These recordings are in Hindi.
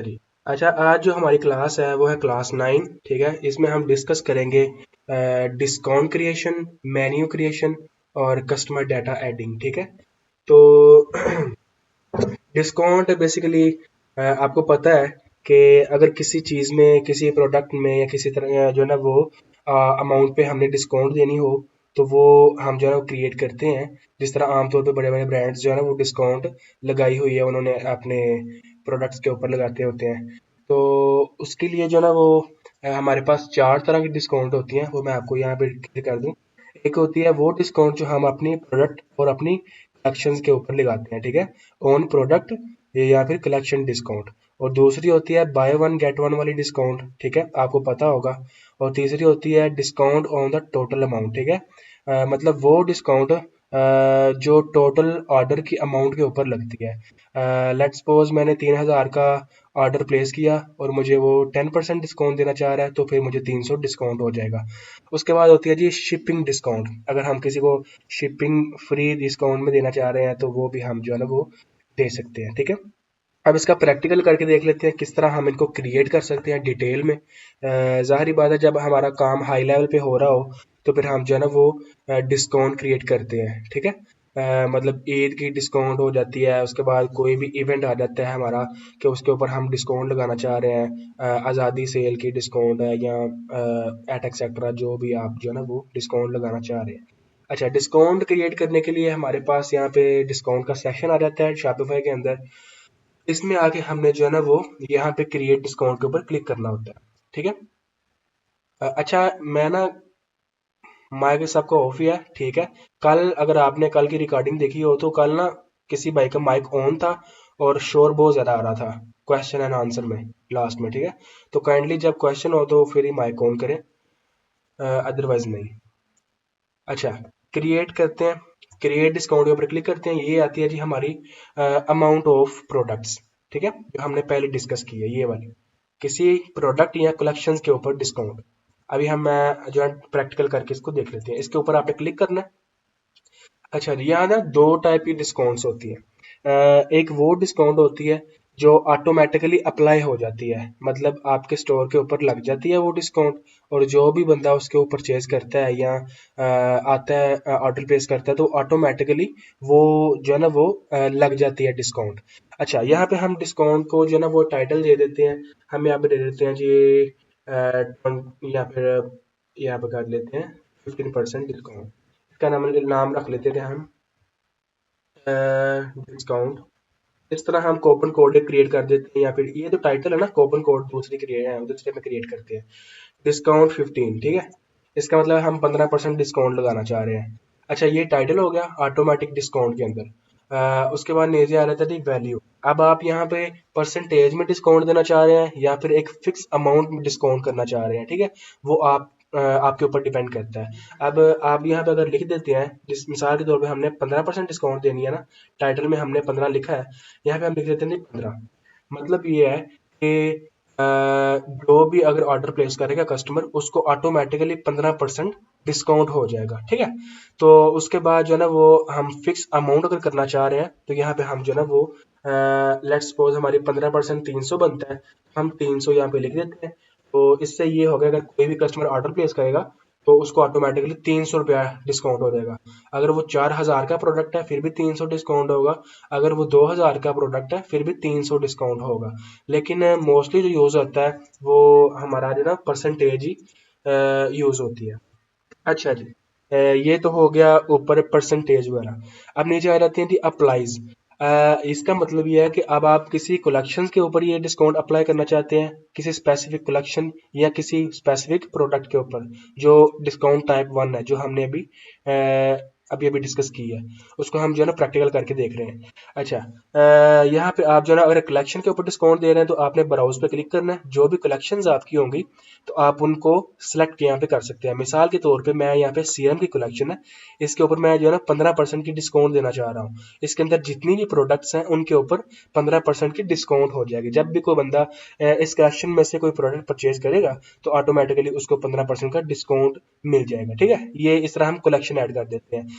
जी। अच्छा, आज जो हमारी क्लास है वो है क्लास 9। ठीक है, इसमें हम डिस्कस करेंगे डिस्काउंट क्रिएशन, मेन्यू क्रिएशन और कस्टमर डाटा एडिंग। ठीक है, तो डिस्काउंट बेसिकली आपको पता है कि अगर किसी चीज़ में, किसी प्रोडक्ट में या किसी तरह जो है ना वो अमाउंट पे हमने डिस्काउंट देनी हो, तो वो हम जो है ना क्रिएट करते हैं। जिस तरह आमतौर पे बड़े बड़े ब्रांड्स जो है ना वो डिस्काउंट लगाई हुई है, उन्होंने अपने प्रोडक्ट्स के ऊपर लगाते होते हैं। तो उसके लिए जो है ना वो हमारे पास चार तरह की डिस्काउंट होती हैं, वो मैं आपको यहाँ पे क्लियर कर दूँ। एक होती है वो डिस्काउंट जो हम अपनी प्रोडक्ट और अपनी कलेक्शंस के ऊपर लगाते हैं। ठीक है, ऑन प्रोडक्ट या फिर कलेक्शन डिस्काउंट। और दूसरी होती है बाय वन गेट वन वाली डिस्काउंट। ठीक है, आपको पता होगा। और तीसरी होती है discount on the total amount. ठीक है, मतलब वो डिस्काउंट जो टोटल ऑर्डर की अमाउंट के ऊपर लगती है। लेट्स सपोज मैंने 3,000 का ऑर्डर प्लेस किया और मुझे वो 10% डिस्काउंट देना चाह रहा है, तो फिर मुझे 300 डिस्काउंट हो जाएगा। उसके बाद होती है जी शिपिंग डिस्काउंट। अगर हम किसी को शिपिंग फ्री डिस्काउंट में देना चाह रहे हैं, तो वो भी हम जो है ना वो दे सकते हैं। ठीक है, अब इसका प्रैक्टिकल करके देख लेते हैं किस तरह हम इनको क्रिएट कर सकते हैं डिटेल में। ज़ाहिर बात है, जब हमारा काम हाई लेवल पे हो रहा हो तो फिर हम जो है ना वो डिस्काउंट क्रिएट करते हैं। ठीक है, मतलब ईद की डिस्काउंट हो जाती है, उसके बाद कोई भी इवेंट आ जाता है हमारा कि उसके ऊपर हम डिस्काउंट लगाना चाह रहे हैं। आज़ादी सेल की डिस्काउंट है या एट एक्सेट्रा, जो भी आप जो है ना वो डिस्काउंट लगाना चाह रहे हैं। अच्छा, डिस्काउंट क्रिएट करने के लिए हमारे पास यहाँ पे डिस्काउंट का सेक्शन आ जाता है शॉपिफाई के अंदर। इसमें आके हमने जो है ना वो यहाँ पे क्रिएट डिस्काउंट के ऊपर क्लिक करना होता है। ठीक है, अच्छा, मैं ना माइक सबका ऑफ ही है। ठीक है, कल अगर आपने कल की रिकॉर्डिंग देखी हो तो कल ना किसी भाई का माइक ऑन था और शोर बहुत ज्यादा आ रहा था क्वेश्चन एंड आंसर में लास्ट में। ठीक है, तो काइंडली जब क्वेश्चन हो तो फिर ही माइक ऑन करें, अदरवाइज नहीं। अच्छा, क्रिएट करते हैं। क्रिएट डिस्काउंट के ऊपर क्लिक करते हैं, ये आती है जी हमारी अमाउंट ऑफ प्रोडक्ट्स। ठीक है, जो हमने पहले डिस्कस की है ये वाली, किसी प्रोडक्ट या कलेक्शंस के ऊपर डिस्काउंट। अभी हम जो है प्रैक्टिकल करके इसको देख लेते हैं। इसके ऊपर आपने क्लिक करना है। अच्छा जी, यहाँ ना दो टाइप की डिस्काउंट्स होती है। एक वो डिस्काउंट होती है जो ऑटोमेटिकली अप्लाई हो जाती है, मतलब आपके स्टोर के ऊपर लग जाती है वो डिस्काउंट। और जो भी बंदा उसके ऊपर परचेज करता है या आता है, ऑर्डर प्लेस करता है, तो ऑटोमेटिकली वो जो है ना वो लग जाती है डिस्काउंट। अच्छा, यहाँ पे हम डिस्काउंट को जो है ना वो टाइटल दे देते हैं। हम यहाँ पे दे देते हैं जी या फिर यहाँ पे कर लेते हैं 15% डिस्काउंट। इसका नाम रख लेते थे हम डिस्काउंट। इस तरह हम कूपन कोड क्रिएट कर देते हैं, या फिर ये तो टाइटल है ना, कूपन कोड दूसरे में क्रिएट करते हैं। डिस्काउंट 15। ठीक है, इसका मतलब हम 15% डिस्काउंट लगाना चाह रहे हैं। अच्छा, ये टाइटल हो गया ऑटोमेटिक डिस्काउंट के अंदर। उसके बाद नीचे आ रहा था वैल्यू। अब आप यहाँ पे परसेंटेज में डिस्काउंट देना चाह रहे हैं या फिर एक फिक्स अमाउंट में डिस्काउंट करना चाह रहे हैं। ठीक है, वो आपके ऊपर डिपेंड करता है। अब आप यहाँ पे अगर लिख देते हैं, जिस मिसाल के तौर पे हमने 15% डिस्काउंट देनी है ना, टाइटल में हमने 15 लिखा है, यहाँ पे हम लिख देते हैं 15। मतलब ये है कि जो भी अगर ऑर्डर प्लेस करेगा कस्टमर, उसको ऑटोमेटिकली 15% डिस्काउंट हो जाएगा। ठीक है, तो उसके बाद जो है ना वो हम फिक्स अमाउंट अगर करना चाह रहे हैं, तो यहाँ पे हम जो है ना वो लेट्स सपोज हमारी 15% 300 बनता है, हम 300 यहाँ पे लिख देते हैं। तो इससे ये होगा, अगर कोई भी कस्टमर ऑर्डर प्लेस करेगा तो उसको ऑटोमेटिकली 300 रुपया डिस्काउंट हो जाएगा। अगर वो 4,000 का प्रोडक्ट है फिर भी 300 डिस्काउंट होगा। अगर वो 2,000 का प्रोडक्ट है फिर भी 300 डिस्काउंट होगा। लेकिन मोस्टली जो यूज होता है वो हमारा जो ना परसेंटेज ही यूज होती है। अच्छा जी, ये तो हो गया ऊपर परसेंटेज वगैरह। अब नीचे आ जाती है जी अप्लाइज। इसका मतलब ये है कि अब आप किसी कलेक्शन के ऊपर ये डिस्काउंट अप्लाई करना चाहते हैं, किसी स्पेसिफिक कलेक्शन या किसी स्पेसिफिक प्रोडक्ट के ऊपर। जो डिस्काउंट टाइप 1 है, जो हमने अभी अभी डिस्कस की है, उसको हम जो है ना प्रैक्टिकल करके देख रहे हैं। अच्छा, यहाँ पे आप जो है ना अगर कलेक्शन के ऊपर डिस्काउंट दे रहे हैं तो आपने ब्राउज पे क्लिक करना है। जो भी कलेक्शंस आपकी होंगी तो आप उनको सिलेक्ट यहाँ पे कर सकते हैं। मिसाल के तौर पे मैं यहाँ पे सीरम की कलेक्शन है, इसके ऊपर मैं जो है ना 15% की डिस्काउंट देना चाह रहा हूँ। इसके अंदर जितनी भी प्रोडक्ट्स हैं उनके ऊपर 15% की डिस्काउंट हो जाएगी। जब भी कोई बंदा इस कलेक्शन में से कोई प्रोडक्ट परचेज करेगा तो ऑटोमेटिकली उसको 15% का डिस्काउंट मिल जाएगा। ठीक है, ये इस तरह हम कलेक्शन ऐड कर देते हैं।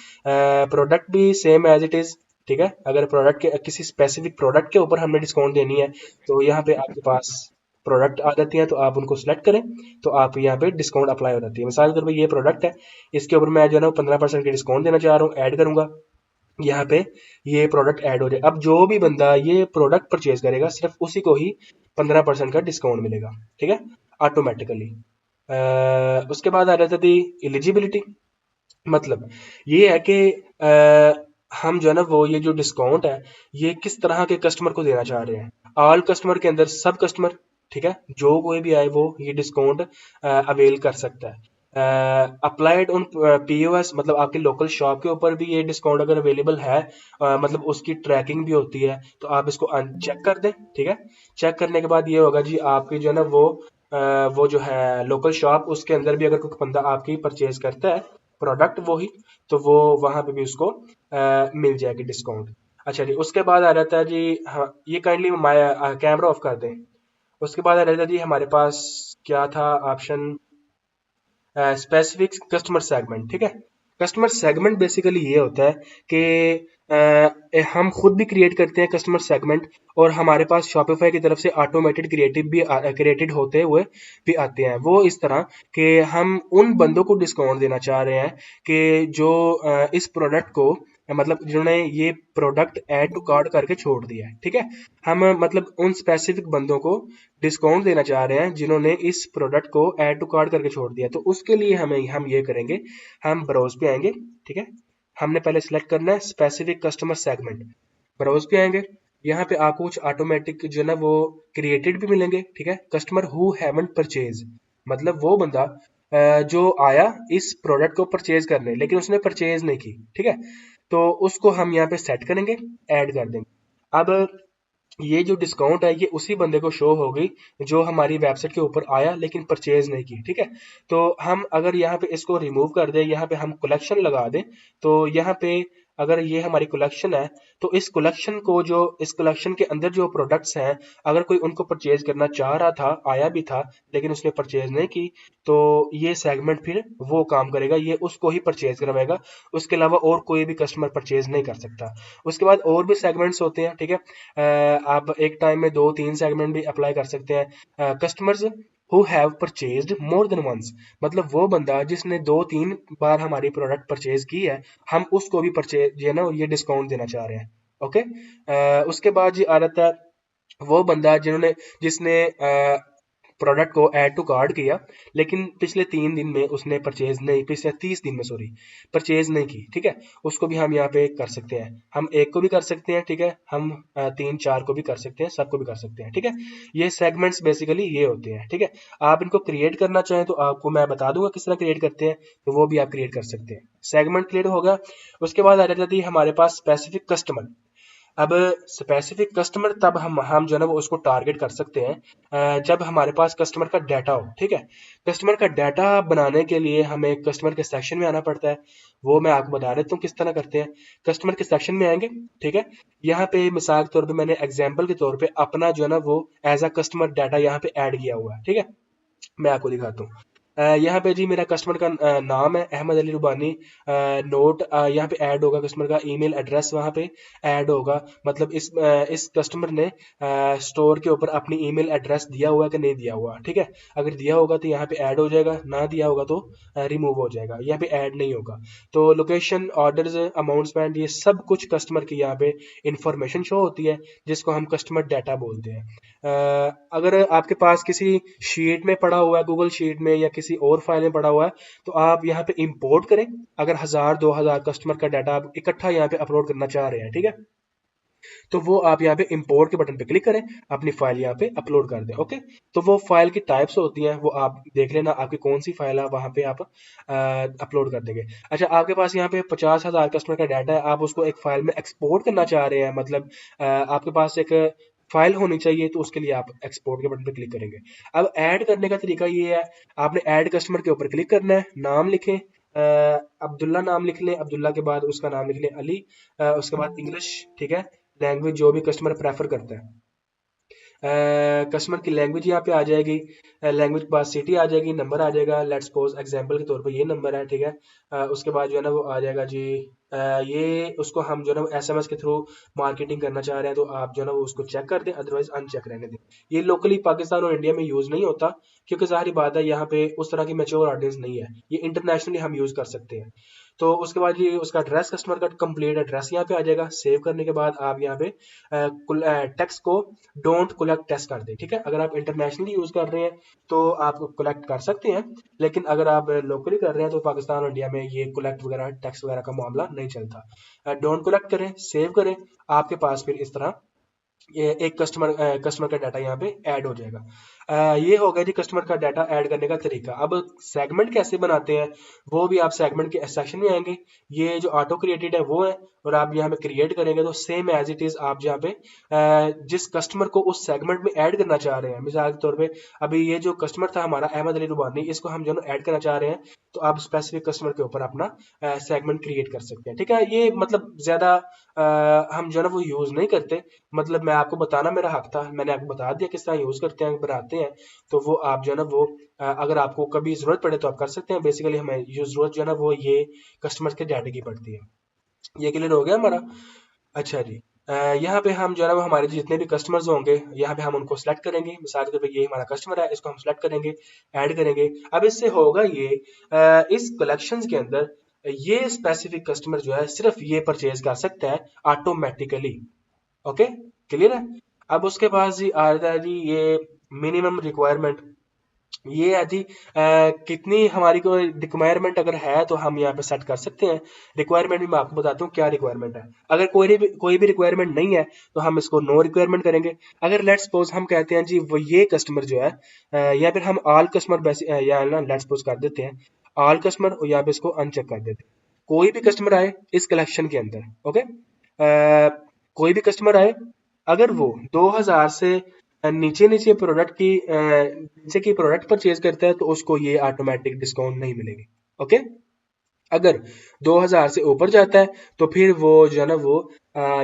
प्रोडक्ट भी सेम एज इट इज, ठीक है। अगर प्रोडक्ट के किसी स्पेसिफिक प्रोडक्ट के ऊपर हमने डिस्काउंट देनी है तो यहाँ पे आपके पास प्रोडक्ट आ जाती है, तो आप उनको सेलेक्ट करें तो आप यहाँ पे डिस्काउंट अप्लाई हो जाती है। मिसाल के तौर पर ये प्रोडक्ट है, इसके ऊपर मैं जो है ना 15% की डिस्काउंट देना चाह रहा हूँ, ऐड करूंगा यहाँ पे, ये प्रोडक्ट ऐड हो जाए। अब जो भी बंदा ये प्रोडक्ट परचेज करेगा सिर्फ उसी को ही 15% का डिस्काउंट मिलेगा, ठीक है, ऑटोमेटिकली। उसके बाद आ जाता थी एलिजिबिलिटी। मतलब ये है कि हम जो है ना वो ये जो डिस्काउंट है ये किस तरह के कस्टमर को देना चाह रहे हैं। ऑल कस्टमर के अंदर सब कस्टमर, ठीक है, जो कोई भी आए वो ये डिस्काउंट अवेल कर सकता है। अप्लाइड उन पीओएस, मतलब आपके लोकल शॉप के ऊपर भी ये डिस्काउंट अगर अवेलेबल है, मतलब उसकी ट्रैकिंग भी होती है, तो आप इसको चेक कर दें, ठीक है। चेक करने के बाद ये होगा जी आपकी जो है ना वो जो है लोकल शॉप, उसके अंदर भी अगर कोई बंदा आपकी परचेज करता है प्रोडक्ट वही, तो वो वहां पे भी उसको मिल जाएगी डिस्काउंट। अच्छा जी, उसके बाद आ जाता है जी, हाँ ये काइंडली कैमरा ऑफ कर दें। उसके बाद आ जाता है जी हमारे पास क्या था ऑप्शन, स्पेसिफिक कस्टमर सेगमेंट, ठीक है। कस्टमर सेगमेंट बेसिकली ये होता है कि हम खुद भी क्रिएट करते हैं कस्टमर सेगमेंट, और हमारे पास शॉपिफाई की तरफ से ऑटोमेटेड क्रिएटेड होते हुए भी आते हैं। वो इस तरह कि हम उन बंदों को डिस्काउंट देना चाह रहे हैं कि जो इस प्रोडक्ट को, मतलब जिन्होंने ये प्रोडक्ट ऐड टू कार्ट करके छोड़ दिया है, ठीक है। हम मतलब उन स्पेसिफिक बंदों को डिस्काउंट देना चाह रहे हैं जिन्होंने इस प्रोडक्ट को ऐड टू कार्ट करके छोड़ दिया। तो उसके लिए हम ये करेंगे, हम ब्राउज पे आएंगे, ठीक है। हमने पहले सिलेक्ट करना है स्पेसिफिक कस्टमर सेगमेंट, ब्राउज पे आएंगे। यहाँ पे आपको कुछ ऑटोमेटिक जो है ना वो क्रिएटेड भी मिलेंगे, ठीक है। कस्टमर हु हैवंट परचेज, मतलब वो बंदा जो आया इस प्रोडक्ट को परचेज करने लेकिन उसने परचेज नहीं की, ठीक है, तो उसको हम यहाँ पे सेट करेंगे, ऐड कर देंगे। अब ये जो डिस्काउंट है ये उसी बंदे को शो होगी जो हमारी वेबसाइट के ऊपर आया लेकिन परचेज नहीं की, ठीक है। तो हम अगर यहाँ पे इसको रिमूव कर दें, यहाँ पे हम कलेक्शन लगा दें, तो यहाँ पे अगर ये हमारी कलेक्शन है तो इस कलेक्शन के अंदर जो प्रोडक्ट्स हैं, अगर कोई उनको परचेज करना चाह रहा था, आया भी था लेकिन उसने परचेज नहीं की, तो ये सेगमेंट फिर वो काम करेगा, ये उसको ही परचेज करवाएगा, उसके अलावा और कोई भी कस्टमर परचेज नहीं कर सकता। उसके बाद और भी सेगमेंट्स होते हैं, ठीक है। आप एक टाइम में 2-3 सेगमेंट भी अप्लाई कर सकते हैं। Customers who have purchased more than once, मतलब वो बंदा जिसने 2-3 बार हमारी प्रोडक्ट परचेज की है, हम उसको भी परचेज ये ना ये डिस्काउंट देना चाह रहे हैं, ओके। उसके बाद जी आ जाता है वो बंदा जिसने प्रोडक्ट को ऐड टू कार्ट किया लेकिन पिछले 3 दिन में उसने परचेज नहीं, पिछले 30 दिन में सॉरी, परचेज नहीं की, ठीक है। उसको भी हम यहाँ पे कर सकते हैं, हम एक को भी कर सकते हैं, ठीक है, हम 3-4 को भी कर सकते हैं, सबको भी कर सकते हैं, ठीक है। ये सेगमेंट्स बेसिकली ये होते हैं, ठीक है। आप इनको क्रिएट करना चाहें तो आपको मैं बता दूंगा किस तरह क्रिएट करते हैं, तो वो भी आप क्रिएट कर सकते हैं। सेगमेंट क्रिएट होगा। उसके बाद आ जाती है हमारे पास स्पेसिफिक कस्टमर। अब स्पेसिफिक कस्टमर तब हम जो है ना वो उसको टारगेट कर सकते हैं जब हमारे पास कस्टमर का डाटा हो, ठीक है। कस्टमर का डाटा बनाने के लिए हमें कस्टमर के सेक्शन में आना पड़ता है। वो मैं आपको बता देता हूँ किस तरह करते हैं। कस्टमर के सेक्शन में आएंगे, ठीक है। यहाँ पे मिसाल के तौर पे मैंने एग्जाम्पल के तौर पे अपना जो है ना वो एज अ कस्टमर डाटा यहाँ पे ऐड किया हुआ है, ठीक है। मैं आपको दिखाता हूँ। यहाँ पे जी मेरा कस्टमर का नाम है अहमद अली रुबानी। नोट यहाँ पे ऐड होगा, कस्टमर का ईमेल एड्रेस वहाँ पे ऐड होगा। मतलब इस कस्टमर ने स्टोर के ऊपर अपनी ईमेल एड्रेस दिया हुआ है कि नहीं दिया हुआ, ठीक है। अगर दिया होगा तो यहाँ पे ऐड हो जाएगा, ना दिया होगा तो रिमूव हो जाएगा, यहाँ पे ऐड नहीं होगा। तो लोकेशन, ऑर्डर्स, अमाउंट स्पेंड, ये सब कुछ कस्टमर की यहाँ पे इंफॉर्मेशन शो होती है, जिसको हम कस्टमर डाटा बोलते हैं। अगर आपके पास किसी शीट में पड़ा हुआ है, गूगल शीट में या किसी और फाइल में पड़ा हुआ है, तो आप यहाँ पे इंपोर्ट करें। अगर 1000-2000 कस्टमर का डाटा आप इकट्ठा यहाँ पे अपलोड करना चाह रहे हैं, ठीक है, तो वो आप यहाँ पे इंपोर्ट के बटन पे क्लिक करें, अपनी फाइल यहाँ पे अपलोड कर दें, ओके। तो वो फाइल की टाइप्स होती हैं, वो आप देख लेना आपकी कौन सी फाइल है, वहां पे आप अपलोड कर देंगे। अच्छा, आपके पास यहाँ पे 50,000 कस्टमर का डाटा है, आप उसको एक फाइल में एक्सपोर्ट करना चाह रहे हैं, मतलब आपके पास एक फाइल होनी चाहिए, तो उसके लिए आप एक्सपोर्ट के बटन पे क्लिक करेंगे। अब ऐड करने का तरीका ये है, आपने ऐड कस्टमर के ऊपर क्लिक करना है, नाम लिखें, अब्दुल्ला नाम लिख लें, अब्दुल्ला के बाद उसका नाम लिख लें अली, उसके बाद इंग्लिश, ठीक है, लैंग्वेज जो भी कस्टमर प्रेफर करता है। कस्टमर की लैंग्वेज यहाँ पे आ जाएगी, लैंग्वेज के बाद सिटी आ जाएगी, नंबर आ जाएगा, लेट्स सपोज एग्जांपल के तौर पे ये नंबर है, ठीक है। उसके बाद जो है ना वो आ जाएगा जी ये उसको हम जो है ना एसएमएस के थ्रू मार्केटिंग करना चाह रहे हैं तो आप जो है ना वो उसको चेक कर दें, अदरवाइज अनचेक रहने दें। ये लोकली पाकिस्तान और इंडिया में यूज नहीं होता, क्योंकि जाहिर बात है यहाँ पे उस तरह की मैच्योर ऑडियंस नहीं है। ये इंटरनेशनली हम यूज कर सकते हैं। तो उसके बाद ये उसका एड्रेस, कस्टमर का कंप्लीट एड्रेस यहाँ पे आ जाएगा। सेव करने के बाद आप यहाँ पे टेक्स्ट को डोंट कलेक्ट टेस्ट कर दें, ठीक है। अगर आप इंटरनेशनली यूज कर रहे हैं तो आप कलेक्ट कर सकते हैं, लेकिन अगर आप लोकली कर रहे हैं तो पाकिस्तान और इंडिया में ये कलेक्ट वगैरह टैक्स वगैरह का मामला नहीं चलता। डोंट कलेक्ट करें, सेव करें, आपके पास फिर इस तरह ये एक कस्टमर का डाटा यहाँ पे ऐड हो जाएगा। ये हो गया जी कस्टमर का डाटा ऐड करने का तरीका। अब सेगमेंट कैसे बनाते हैं वो भी आप सेगमेंट के सेक्शन में आएंगे। ये जो ऑटो क्रिएटेड है वो है, और आप यहाँ पे क्रिएट करेंगे तो सेम एज इट इज आप यहाँ पे जिस कस्टमर को उस सेगमेंट में ऐड करना चाह रहे हैं, मिसाल के तौर पे अभी ये जो कस्टमर था हमारा अहमद अली रुबानी, इसको हम जो है ऐड करना चाह रहे हैं, तो आप स्पेसिफिक कस्टमर के ऊपर अपना सेगमेंट क्रिएट कर सकते हैं, ठीक है। ये मतलब ज्यादा हम जो है ना वो यूज नहीं करते, मतलब मैं आपको बताना मेरा हक था, मैंने आपको बता दिया किस तरह यूज करते हैं, बनाते हैं। तो वो आप जो है ना वो अगर आपको कभी जरूरत पड़े तो आप कर सकते हैं। बेसिकली हमें ये जरूरत जो है ना वो ये कस्टमर्स के डाटा की पड़ती है। ये क्लियर हो गया हमारा। अच्छा जी। यहाँ पे हम जो है ना वो हमारे जितने भी कस्टमर्स होंगे यहाँ पे हम उनको सेलेक्ट करेंगे। मिसाल के तौर पे ये हमारा कस्टमर है, इसको हम सेलेक्ट करेंगे, ऐड करेंगे। अब इससे होगा ये इस कलेक्शंस के अंदर ये स्पेसिफिक कस्टमर जो है सिर्फ ये परचेज कर सकता है ऑटोमेटिकली। ओके, क्लियर है। अब उसके बाद जी आ जाता है जी ये मिनिमम रिक्वायरमेंट। ये है जी कितनी हमारी कोई रिक्वायरमेंट अगर है तो हम यहाँ पे सेट कर सकते हैं। रिक्वायरमेंट भी मैं आपको बताता हूँ क्या रिक्वायरमेंट है। अगर कोई भी रिक्वायरमेंट नहीं है तो हम इसको नो रिक्वायरमेंट करेंगे। अगर लेट्स सपोज हम कहते हैं जी वो ये कस्टमर जो है या फिर हम ऑल कस्टमर या ना लेट्स सपोज कर देते हैं ऑल कस्टमर, और यहाँ पे इसको अनचेक कर देते हैं। कोई भी कस्टमर आए इस कलेक्शन के अंदर, ओके, कोई भी कस्टमर आए, अगर वो 2000 से नीचे नीचे प्रोडक्ट की नीचे की प्रोडक्ट परचेज करता है तो उसको ये ऑटोमेटिक डिस्काउंट नहीं मिलेगी। ओके, अगर 2000 से ऊपर जाता है तो फिर वो जो है ना वो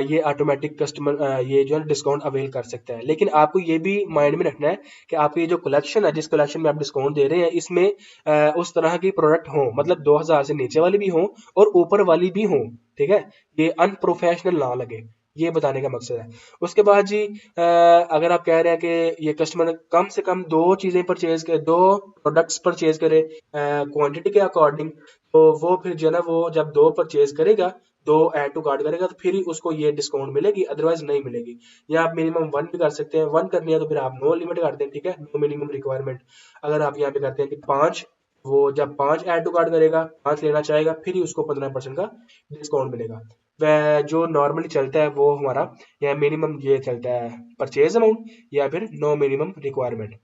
ये ऑटोमेटिक कस्टमर ये जो है डिस्काउंट अवेल कर सकता है। लेकिन आपको ये भी माइंड में रखना है कि आपकी ये जो कलेक्शन है, जिस कलेक्शन में आप डिस्काउंट दे रहे हैं, इसमें उस तरह की प्रोडक्ट हो, मतलब 2000 से नीचे वाली भी हो और ऊपर वाली भी हो, ठीक है। ये अनप्रोफेशनल ना लगे, ये बताने का मकसद है। उसके बाद जी अगर आप कह रहे हैं कि ये कस्टमर कम से कम दो चीजें परचेज करे, दो प्रोडक्ट्स परचेज करे क्वांटिटी के अकॉर्डिंग, तो वो फिर जो है ना वो जब दो परचेज करेगा, दो ऐड टू कार्ट करेगा, तो फिर ही उसको ये डिस्काउंट मिलेगी, अदरवाइज नहीं मिलेगी। या आप मिनिमम वन भी कर सकते हैं, वन करनी है तो फिर आप नो लिमिट कर दें, ठीक है, नो मिनिमम रिक्वायरमेंट। अगर आप यहाँ पे करते हैं कि पांच, वो जब पांच ऐड टू कार्ट करेगा, पांच लेना चाहेगा, फिर ही उसको 15% का डिस्काउंट मिलेगा। वह जो नॉर्मली चलता है वो हमारा या मिनिमम ये चलता है परचेज अमाउंट या फिर नो मिनिमम रिक्वायरमेंट।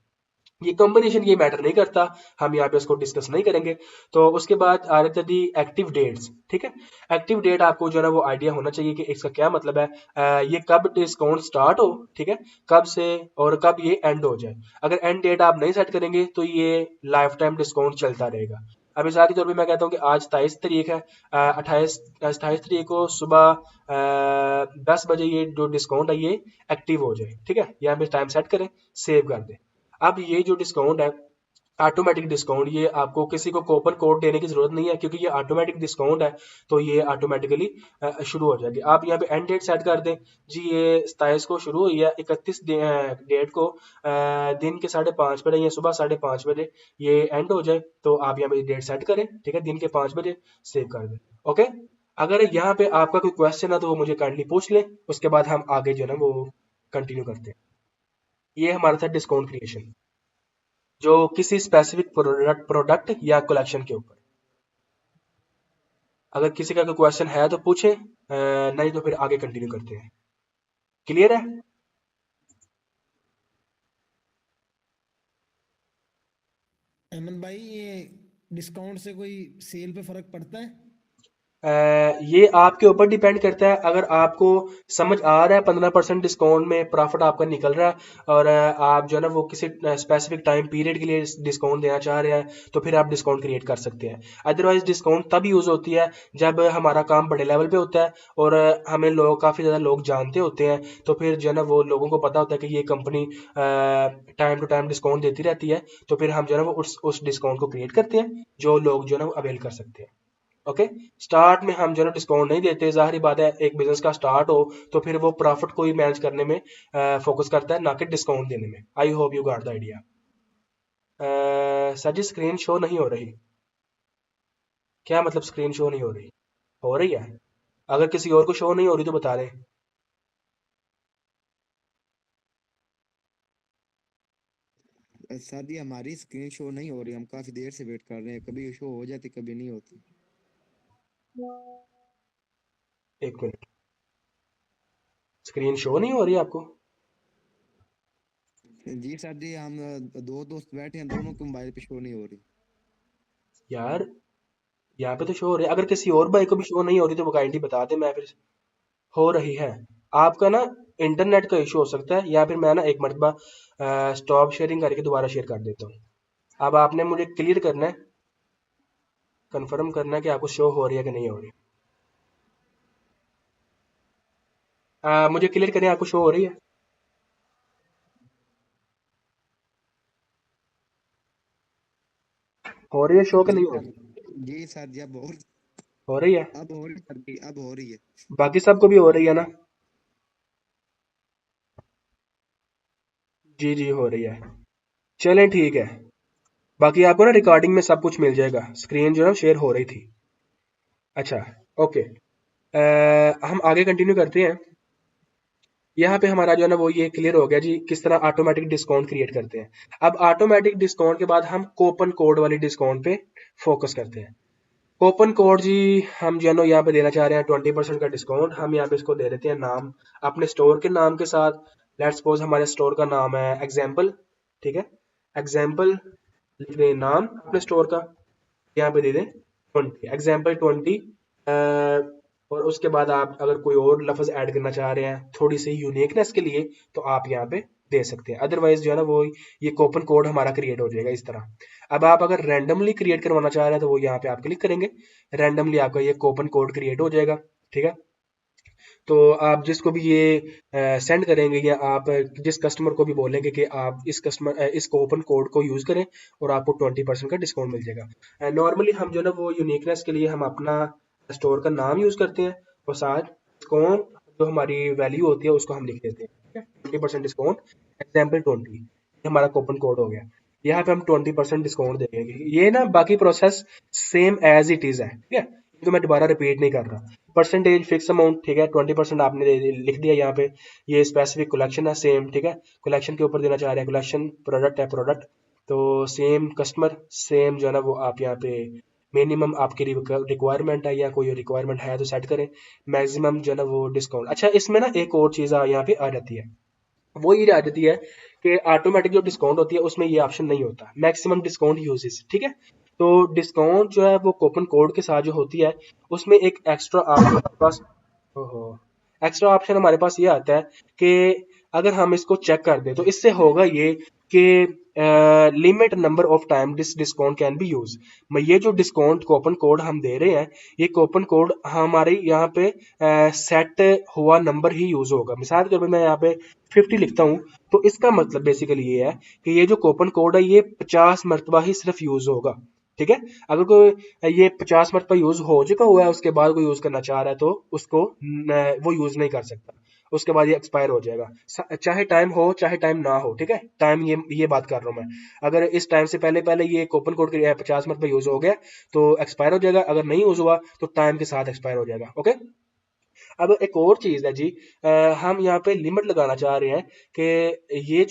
ये कॉम्बिनेशन ये मैटर नहीं करता, हम यहाँ पे उसको डिस्कस नहीं करेंगे। तो उसके बाद आ रही थी एक्टिव डेट्स, ठीक है। एक्टिव डेट आपको जो है ना वो आइडिया होना चाहिए कि इसका क्या मतलब है। ये कब डिस्काउंट स्टार्ट हो, ठीक है, कब से और कब ये एंड हो जाए। अगर एंड डेट आप नहीं सेट करेंगे तो ये लाइफ टाइम डिस्काउंट चलता रहेगा। अब मिसाल के तौर पे मैं कहता हूँ कि आज 27 तारीख है, 28 तारीख को सुबह 10 बजे ये जो डिस्काउंट है ये एक्टिव हो जाए, ठीक है। यहाँ पे टाइम सेट करें, सेव कर दें। अब ये जो डिस्काउंट है ऑटोमेटिक डिस्काउंट, ये आपको किसी को कूपन कोड देने की जरूरत नहीं है, क्योंकि ये ऑटोमेटिक डिस्काउंट है, तो ये ऑटोमेटिकली शुरू हो जाएगी। आप यहाँ पे एंड डेट सेट कर दें जी, ये 27 को शुरू हुई है, 31 डेट को दिन के 5:30 या सुबह 5:30 ये एंड हो जाए, तो आप यहाँ पे डेट सेट करें, ठीक है, दिन के 5 सेव कर दें। ओके, अगर यहाँ पे आपका कोई क्वेश्चन है तो वो मुझे काइंडली पूछ लें, उसके बाद हम आगे जो है ना वो कंटिन्यू करते हैं। ये हमारा था डिस्काउंट क्रिएशन, जो किसी स्पेसिफिक प्रोडक्ट या कलेक्शन के ऊपर। अगर किसी का कोई क्वेश्चन है तो पूछें, नहीं तो फिर आगे कंटिन्यू करते हैं। क्लियर है। अहमद भाई, ये डिस्काउंट से कोई सेल पे फर्क पड़ता है? ये आपके ऊपर डिपेंड करता है। अगर आपको समझ आ रहा है 15% डिस्काउंट में प्रॉफिट आपका निकल रहा है और आप जो है ना वो किसी स्पेसिफिक टाइम पीरियड के लिए डिस्काउंट देना चाह रहे हैं, तो फिर आप डिस्काउंट क्रिएट कर सकते हैं। अदरवाइज डिस्काउंट तब यूज होती है जब हमारा काम बड़े लेवल पे होता है और हमें लोग काफ़ी ज़्यादा लोग जानते होते हैं, तो फिर जो है ना वो लोगों को पता होता है कि ये company time to time discount देती रहती है, तो फिर हम जो है ना वो उस डिस्काउंट को क्रिएट करते हैं जो लोग जो है ना वो अवेल कर सकते हैं। ओके। स्टार्ट में हम जो है डिस्काउंट नहीं देते, जाहिर बात है एक बिजनेस का स्टार्ट हो तो फिर वो प्रॉफिट को ही मैनेज करने में फोकस करता है, ना कि डिस्काउंट देने में। I hope you got the idea. Sir ji screen show नहीं हो रही? क्या मतलब स्क्रीन शो नहीं हो रही? हो रही है। अगर किसी और को शो नहीं हो रही तो बता दें। सर जी हमारी स्क्रीन शो नहीं हो रही, हम काफी देर से वेट कर रहे हैं, कभी शो हो जाती कभी नहीं होती। एक मिनट, स्क्रीन शो नहीं हो रही आपको? जी सर जी, हम दो दोस्त बैठे हैं, दोनों के मोबाइल पे शो नहीं हो रही। यार यहाँ पे तो शो हो रही है, अगर किसी और भाई को भी शो नहीं हो रही तो वो काइंडली बता दे, मैं फिर। हो रही है। आपका ना इंटरनेट का इशू हो सकता है, या फिर मैं ना एक मरतबा स्टॉप शेयरिंग करके दोबारा शेयर कर देता हूँ। अब आपने मुझे क्लियर करना है, कंफर्म करना है कि आपको शो हो रही है कि नहीं हो रही। मुझे क्लियर करें, आपको शो हो रही है? हो रही है शो कि जी नहीं हो सर। रही? जी सर जी, हो रही है। अब हो रही सर जी, अब हो रही है। बाकी सबको भी हो रही है ना? जी जी हो रही है। चलें ठीक है। बाकी आपको ना रिकॉर्डिंग में सब कुछ मिल जाएगा, स्क्रीन जो है शेयर हो रही थी। अच्छा। ओके। हम आगे कंटिन्यू करते हैं। यहाँ पे हमारा जो है ना वो ये क्लियर हो गया जी, किस तरह ऑटोमेटिक डिस्काउंट क्रिएट करते हैं। अब ऑटोमेटिक डिस्काउंट के बाद हम कूपन कोड वाली डिस्काउंट पे फोकस करते हैं। कूपन कोड जी, हम जो है ना यहाँ पे देना चाह रहे हैं 20% का डिस्काउंट। हम यहाँ पे इसको दे देते हैं नाम, अपने स्टोर के नाम के साथ। लेट्स सपोज हमारे स्टोर का नाम है एग्जाम्पल। ठीक है, एग्जाम्पल लिख दें नाम अपने स्टोर का, यहाँ पे दे दें 20, एग्जाम्पल 20। और उसके बाद आप अगर कोई और लफ्ज ऐड करना चाह रहे हैं थोड़ी सी यूनिकनेस के लिए, तो आप यहाँ पे दे सकते हैं। अदरवाइज जो है ना वो ये कूपन कोड हमारा क्रिएट हो जाएगा इस तरह। अब आप अगर रैंडमली क्रिएट करवाना चाह रहे हैं तो वो यहाँ पे आप क्लिक करेंगे, रैंडमली आपका ये कूपन कोड क्रिएट हो जाएगा। ठीक है। तो आप जिसको भी ये सेंड करेंगे, या आप जिस कस्टमर को भी बोलेंगे कि आप इस कूपन कोड को यूज करें, और आपको 20% का डिस्काउंट मिल जाएगा। नॉर्मली हम जो ना वो यूनिकनेस के लिए हम अपना स्टोर का नाम यूज करते हैं, और साथ डिस्काउंट जो हमारी वैल्यू होती है उसको हम लिख देते हैं। ठीक है, 20% डिस्काउंट, एग्जाम्पल 20, ये हमारा कूपन कोड हो गया। यहाँ पे हम 20% डिस्काउंट देंगे। ये ना बाकी process same as it is है। ठीक है, तो मैं दोबारा रिपीट नहीं कर रहा। परसेंटेज फिक्स अमाउंट, ठीक है, 20% आपने लिख दिया यहाँ पे। ये स्पेसिफिक कलेक्शन है सेम। ठीक है, कलेक्शन के ऊपर देना चाह रहे हैं कलेक्शन, प्रोडक्ट है प्रोडक्ट, तो सेम कस्टमर सेम जो है ना वो आप यहाँ पे मिनिमम आपकी रिक्वायरमेंट है, या कोई रिक्वायरमेंट है तो सेट करें। मैक्सिमम जो है ना वो डिस्काउंट। अच्छा, इसमें ना एक और चीज़ यहाँ पे आ जाती है, वो ये आ जाती है कि ऑटोमेटिक जो डिस्काउंट होती है उसमें ये ऑप्शन नहीं होता, मैक्सिमम डिस्काउंट यूजेस। ठीक है, तो डिस्काउंट जो है वो कूपन कोड के साथ जो होती है, उसमें एक एक्स्ट्रा ऑप्शन हमारे पास, ओहो, एक्स्ट्रा ऑप्शन हमारे पास ये आता है कि अगर हम इसको चेक कर दें तो इससे होगा ये कि limit number of time this discount can be use. मैं ये जो डिस्काउंट कूपन कोड हम दे रहे हैं, ये कूपन कोड हमारे यहाँ पे सेट हुआ नंबर ही यूज होगा। मिसाल के तौर पर मैं यहाँ पे 50 लिखता हूँ, तो इसका मतलब बेसिकली ये है कि ये जो कूपन कोड है ये 50 मरतबा ही सिर्फ यूज होगा। ठीक है, अगर कोई ये 50 मरतबा यूज हो चुका हुआ है उसके बाद कोई यूज करना चाह रहा है तो उसको वो यूज नहीं कर सकता, उसके बाद ये एक्सपायर हो जाएगा। चाहे टाइम हो चाहे टाइम ना हो। ठीक है, टाइम ये बात कर रहा हूँ मैं। अगर इस टाइम से पहले पहले ये कूपन कोड 50 मरतबा यूज हो गया तो एक्सपायर हो जाएगा, अगर नहीं यूज हुआ तो टाइम के साथ एक्सपायर हो जाएगा। ओके। अब एक और चीज़ है जी, हम यहाँ पे लिमिट लगाना चाह रहे हैं कि ये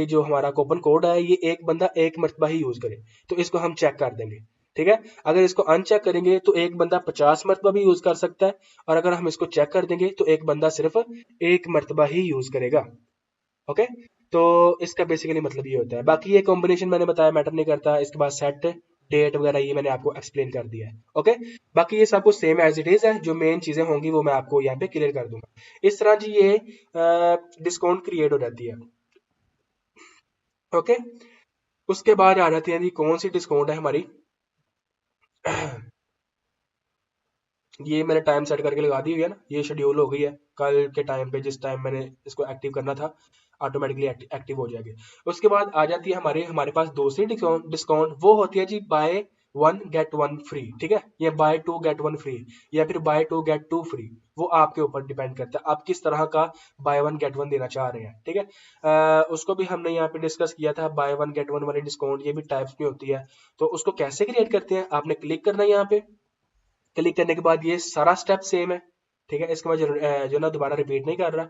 जो हमारा कूपन कोड है ये एक बंदा एक मरतबा ही यूज़ करे, तो इसको हम चेक कर देंगे। ठीक है, अगर इसको अनचेक करेंगे तो एक बंदा 50 मरतबा भी यूज़ कर सकता है, और अगर हम इसको चेक कर देंगे तो एक बंदा सिर्फ एक मरतबा ही यूज़ करेगा। ओके, तो इसका बेसिकली मतलब ये होता है। बाकी ये कॉम्बिनेशन मैंने बताया मैटर नहीं करता, इसके बाद सेट डेट वगैरह ये मैंने आपको एक्सप्लेन कर दिया है। ओके, बाकी ये सब कुछ सेम एज इट इज है, जो मेन चीजें होंगी वो मैं आपको यहाँ पे क्लियर कर दूंगा। इस तरह जी ये डिस्काउंट क्रिएट हो जाती है। ओके, उसके बाद आ जाती है जी कौन सी डिस्काउंट है हमारी। ये मैंने टाइम सेट करके लगा दी हुई है ना, ये शेड्यूल हो गई है, कल के टाइम पे जिस टाइम मैंने इसको एक्टिव करना था ऑटोमेटिकली एक्टिव हो जाएगी। उसके बाद आ जाती है हमारे हमारे पास दूसरी डिस्काउंट डिस्काउंट, वो होती है जी buy one get one free, ठीक है, या buy two get one free, या फिर buy two get two free, वो आपके ऊपर डिपेंड करता है आप किस तरह का बाय वन गेट वन देना चाह रहे हैं, ठीक है। उसको भी हमने यहाँ पे डिस्कस किया था, बाय वन गेट वन वाली डिस्काउंट ये भी टाइप्स में होती है। तो उसको कैसे क्रिएट करते हैं, आपने क्लिक करना है यहाँ पे, क्लिक करने के बाद ये सारा स्टेप सेम है, ठीक है, इसको मैं जो ना दोबारा रिपीट नहीं कर रहा।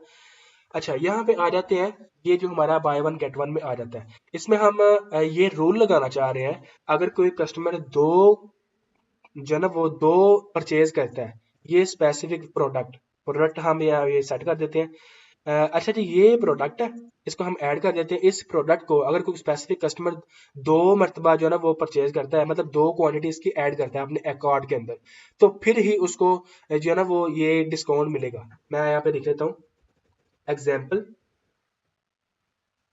अच्छा, यहाँ पे आ जाते हैं, ये जो हमारा बाय वन गेट वन में आ जाता है, इसमें हम ये रूल लगाना चाह रहे हैं, अगर कोई कस्टमर दो जो ना वो दो परचेज करता है ये स्पेसिफिक प्रोडक्ट प्रोडक्ट हम यहाँ ये सेट कर देते हैं। अच्छा जी, ये प्रोडक्ट है, इसको हम ऐड कर देते हैं। इस प्रोडक्ट को अगर कोई स्पेसिफिक कस्टमर दो मरतबा जो है ना वो परचेज करता है, मतलब दो क्वांटिटी इसकी ऐड करता है अपने अकाउंट के अंदर, तो फिर ही उसको जो है ना वो ये डिस्काउंट मिलेगा। मैं यहाँ पे लिख लेता हूँ एग्जाम्पल,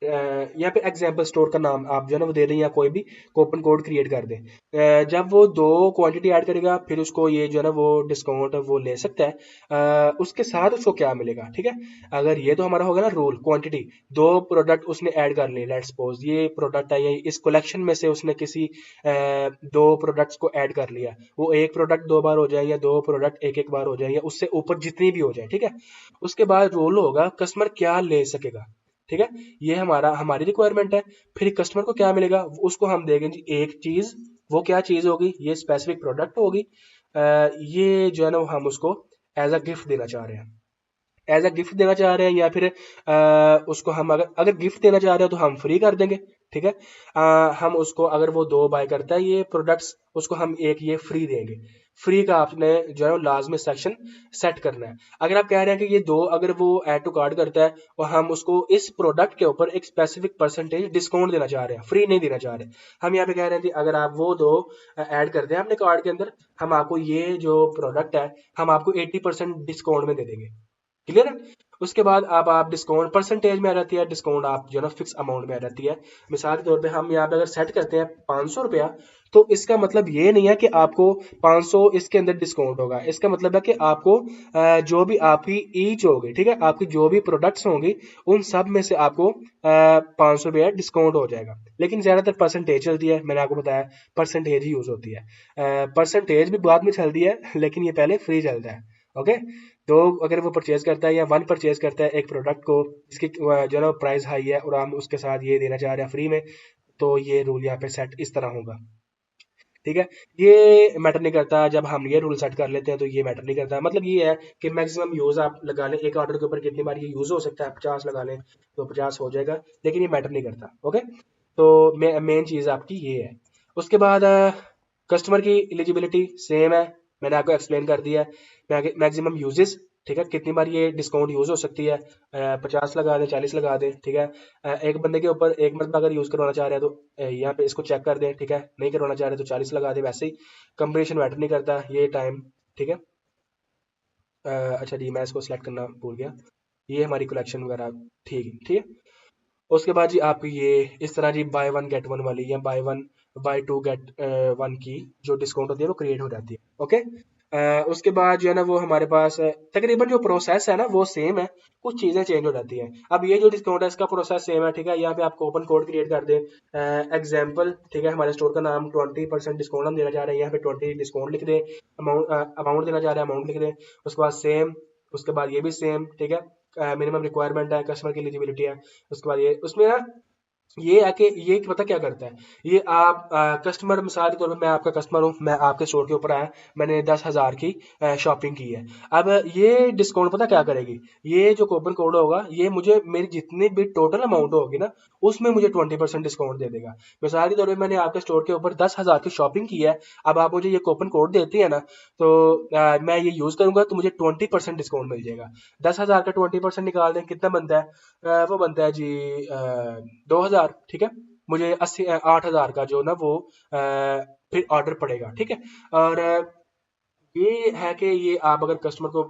यहाँ पे एग्जाम्पल स्टोर का नाम आप जो है ना वो दे दें या कोई भी कूपन कोड क्रिएट कर दें। जब वो दो क्वांटिटी ऐड करेगा फिर उसको ये जो है ना वो डिस्काउंट वो ले सकता है। उसके साथ उसको क्या मिलेगा, ठीक है, अगर ये तो हमारा होगा ना रूल, क्वांटिटी दो प्रोडक्ट उसने ऐड कर लिए, लेट्स सपोज ये प्रोडक्ट है, ये इस कलेक्शन में से उसने किसी दो प्रोडक्ट्स को ऐड कर लिया, वो एक प्रोडक्ट दो बार हो जाए या दो प्रोडक्ट एक एक बार हो जाए या उससे ऊपर जितनी भी हो जाए, ठीक है। उसके बाद रूल होगा कस्टमर क्या ले सकेगा, ठीक है, ये हमारी रिक्वायरमेंट है। फिर कस्टमर को क्या मिलेगा, उसको हम देंगे जी एक चीज, वो क्या चीज होगी, ये स्पेसिफिक प्रोडक्ट होगी। ये जो है ना वो हम उसको एज अ गिफ्ट देना चाह रहे हैं, एज अ गिफ्ट देना चाह रहे हैं, या फिर उसको हम अगर अगर गिफ्ट देना चाह रहे हैं तो हम फ्री कर देंगे, ठीक है। हम उसको अगर वो दो बाय करता है ये प्रोडक्ट्स, उसको हम एक ये फ्री देंगे। फ्री का आपने जो है लाजमी सेक्शन सेट करना है। अगर आप कह रहे हैं कि ये दो अगर वो ऐड टू कार्ड करता है और हम उसको इस प्रोडक्ट के ऊपर एक स्पेसिफिक परसेंटेज डिस्काउंट देना चाह रहे हैं, फ्री नहीं देना चाह रहे, हम यहाँ पे कह रहे हैं कि अगर आप वो दो ऐड करते हैं अपने कार्ड के अंदर, हम आपको ये जो प्रोडक्ट है हम आपको 80% डिस्काउंट में दे देंगे, क्लियर है। उसके बाद अब आप डिस्काउंट परसेंटेज में आ जाती है, डिस्काउंट आप जो ना फिक्स अमाउंट में आ जाती है। मिसाल के तौर पे हम यहाँ पे अगर सेट करते हैं 500 रुपया, तो इसका मतलब ये नहीं है कि आपको 500 इसके अंदर डिस्काउंट होगा, इसका मतलब है कि आपको जो भी आपकी ईच होगी, ठीक है, आपकी जो भी प्रोडक्ट्स होंगी उन सब में से आपको 500 रुपया डिस्काउंट हो जाएगा। लेकिन ज्यादातर परसेंटेज चलती है, मैंने आपको बताया परसेंटेज ही यूज होती है, परसेंटेज भी बाद में चलती है लेकिन ये पहले फ्री चलता है, ओके। तो अगर वो परचेज करता है या वन परचेज करता है एक प्रोडक्ट को, इसकी जो है ना प्राइस हाई है और हम उसके साथ ये देना चाह रहे हैं फ्री में, तो ये रूल यहाँ पे सेट इस तरह होगा, ठीक है। ये मैटर नहीं करता, जब हम ये रूल सेट कर लेते हैं तो ये मैटर नहीं करता, मतलब ये है कि मैक्सिमम यूज आप लगा लें, एक ऑर्डर के ऊपर कितनी बार ये यूज हो सकता है, 50 लगा लें तो 50 हो जाएगा, लेकिन ये मैटर नहीं करता, ओके। तो मेन चीज आपकी ये है। उसके बाद कस्टमर की एलिजिबिलिटी सेम है, मैंने आपको एक्सप्लेन कर दिया है। मैक्सिमम यूजेस, ठीक है, कितनी बार ये डिस्काउंट यूज हो सकती है, 50 लगा दें, 40 लगा दें, ठीक है। एक बंदे के ऊपर एक मरतबा अगर यूज करवाना चाह रहे हैं तो यहाँ पे इसको चेक कर दें, ठीक है, नहीं करवाना चाह रहे तो 40 लगा दें, वैसे ही कंपटीशन मैटर नहीं करता, ये टाइम, ठीक है। अच्छा जी, मैं इसको सिलेक्ट करना भूल गया, ये हमारी कलेक्शन वगैरह, ठीक है, ठीक है। उसके बाद जी आपकी ये इस तरह जी बाय वन गेट वन वाली या बाय टू गेट वन की जो डिस्काउंट होती है वो क्रिएट हो जाती है, ओके। उसके बाद जो है ना वो हमारे पास तकरीबन जो प्रोसेस है ना वो सेम है, कुछ चीज़ें चेंज हो जाती हैं। अब ये जो डिस्काउंट है इसका प्रोसेस सेम है, ठीक है, यहाँ पे आप कूपन कोड क्रिएट कर दें एग्जाम्पल, ठीक है, हमारे स्टोर का नाम 20% डिस्काउंट हम देना चाह रहे हैं, यहाँ पे 20 डिस्काउंट लिख दें, अमाउंट देना चाह रहे हैं अमाउंट लिख दें, उसके बाद सेम, उसके बाद ये भी सेम, ठीक है, मिनिमम रिक्वायरमेंट है, कस्टमर की एलिजिबिलिटी है। उसके बाद ये उसमें ना ये है कि ये पता क्या करता है, ये आप कस्टमर, मिसाल के तौर पे मैं आपका कस्टमर हूँ, मैं आपके स्टोर के ऊपर आया, मैंने 10,000 की शॉपिंग की है। अब ये डिस्काउंट पता क्या करेगी, ये जो कूपन कोड होगा ये मुझे मेरी जितनी भी टोटल अमाउंट होगी ना उसमें मुझे 20% डिस्काउंट दे देगा। मिसाल के तौर पे मैंने आपके स्टोर के ऊपर 10,000 की शॉपिंग की है, अब आप मुझे ये कूपन कोड देते हैं ना, तो मैं ये यूज करूंगा तो मुझे 20% डिस्काउंट मिल जाएगा। 10,000 का 20% निकाल दें कितना बनता है, वो बनता है जी 2,000, ठीक है। मुझे 8,000 का जो ना वो फिर ऑर्डर पड़ेगा, ठीक है। और ये है कि ये आप अगर कस्टमर को